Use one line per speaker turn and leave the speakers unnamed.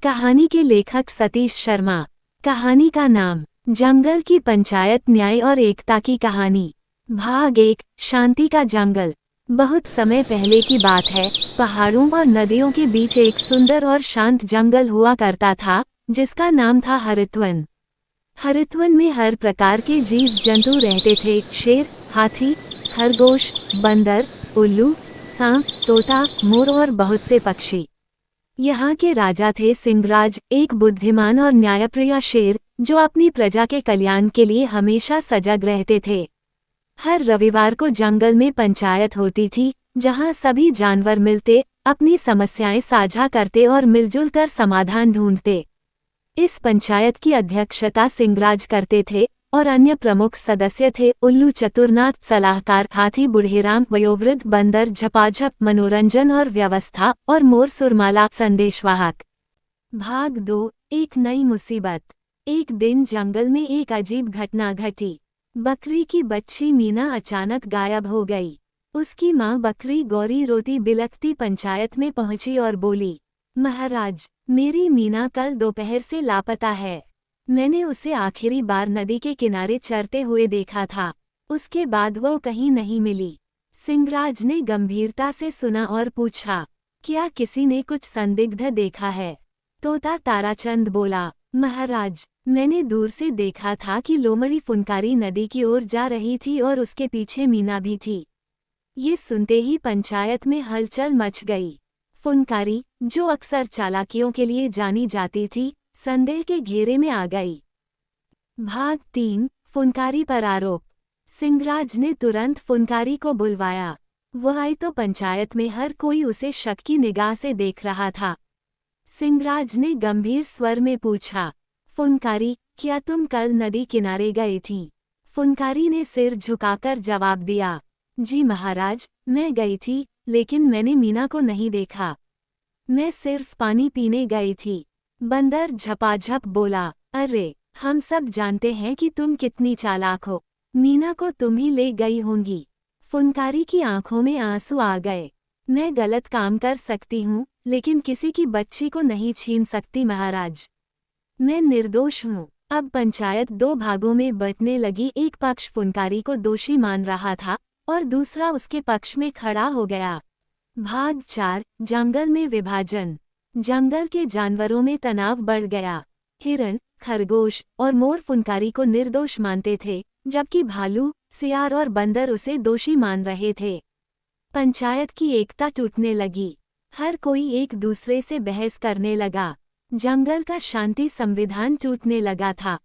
कहानी के लेखक सतीश शर्मा। कहानी का नाम जंगल की पंचायत, न्याय और एकता की कहानी। भाग 1, शांति का जंगल। बहुत समय पहले की बात है। पहाड़ों और नदियों के बीच एक सुंदर और शांत जंगल हुआ करता था, जिसका नाम था हरितवन। हरितवन में हर प्रकार के जीव जंतु रहते थे। शेर, हाथी, खरगोश, बंदर, उल्लू, सांप, तोता, मोर और बहुत से पक्षी। यहाँ के राजा थे सिंहराज, एक बुद्धिमान और न्यायप्रिय शेर, जो अपनी प्रजा के कल्याण के लिए हमेशा सजग रहते थे। हर रविवार को जंगल में पंचायत होती थी, जहाँ सभी जानवर मिलते, अपनी समस्याएं साझा करते और मिलजुल कर समाधान ढूंढते। इस पंचायत की अध्यक्षता सिंहराज करते थे और अन्य प्रमुख सदस्य थे उल्लू चतुरनाथ सलाहकार, हाथी बुढ़ेराम, वयोवृद्ध बंदर झपाझप मनोरंजन और व्यवस्था, और मोर सुरमाला संदेशवाहक। भाग 2, एक नई मुसीबत। एक दिन जंगल में एक अजीब घटना घटी। बकरी की बच्ची मीना अचानक गायब हो गई। उसकी माँ बकरी गौरी रोती बिलखती पंचायत में पहुंची और बोली, महाराज, मेरी मीना कल दोपहर से लापता है। मैंने उसे आखिरी बार नदी के किनारे चरते हुए देखा था। उसके बाद वो कहीं नहीं मिली। सिंहराज ने गंभीरता से सुना और पूछा, क्या किसी ने कुछ संदिग्ध देखा है? तोता ताराचंद बोला, महाराज, मैंने दूर से देखा था कि लोमड़ी फुनकारी नदी की ओर जा रही थी और उसके पीछे मीना भी थी। ये सुनते ही पंचायत में हलचल मच गई। फुनकारी, जो अक्सर चालाकियों के लिए जानी जाती थी, संदेह के घेरे में आ गई। भाग 3, फुनकारी पर आरोप। सिंहराज ने तुरंत फुनकारी को बुलवाया। वह आई तो पंचायत में हर कोई उसे शक की निगाह से देख रहा था। सिंहराज ने गंभीर स्वर में पूछा, फुनकारी, क्या तुम कल नदी किनारे गई थीं? फुनकारी ने सिर झुकाकर जवाब दिया, जी महाराज, मैं गई थी, लेकिन मैंने मीना को नहीं देखा। मैं सिर्फ पानी पीने गई थी। बंदर झपाझप बोला, अरे, हम सब जानते हैं कि तुम कितनी चालाक हो। मीना को तुम ही ले गई होंगी। फुनकारी की आंखों में आंसू आ गए। मैं गलत काम कर सकती हूँ, लेकिन किसी की बच्ची को नहीं छीन सकती महाराज। मैं निर्दोष हूँ। अब पंचायत 2 भागों में बंटने लगी। एक पक्ष फुनकारी को दोषी मान रहा था और दूसरा उसके पक्ष में खड़ा हो गया। भाग 4, जंगल में विभाजन। जंगल के जानवरों में तनाव बढ़ गया। हिरण, खरगोश और मोर फुनकारी को निर्दोष मानते थे, जबकि भालू, सियार और बंदर उसे दोषी मान रहे थे। पंचायत की एकता टूटने लगी। हर कोई एक दूसरे से बहस करने लगा। जंगल का शांति संविधान टूटने लगा था।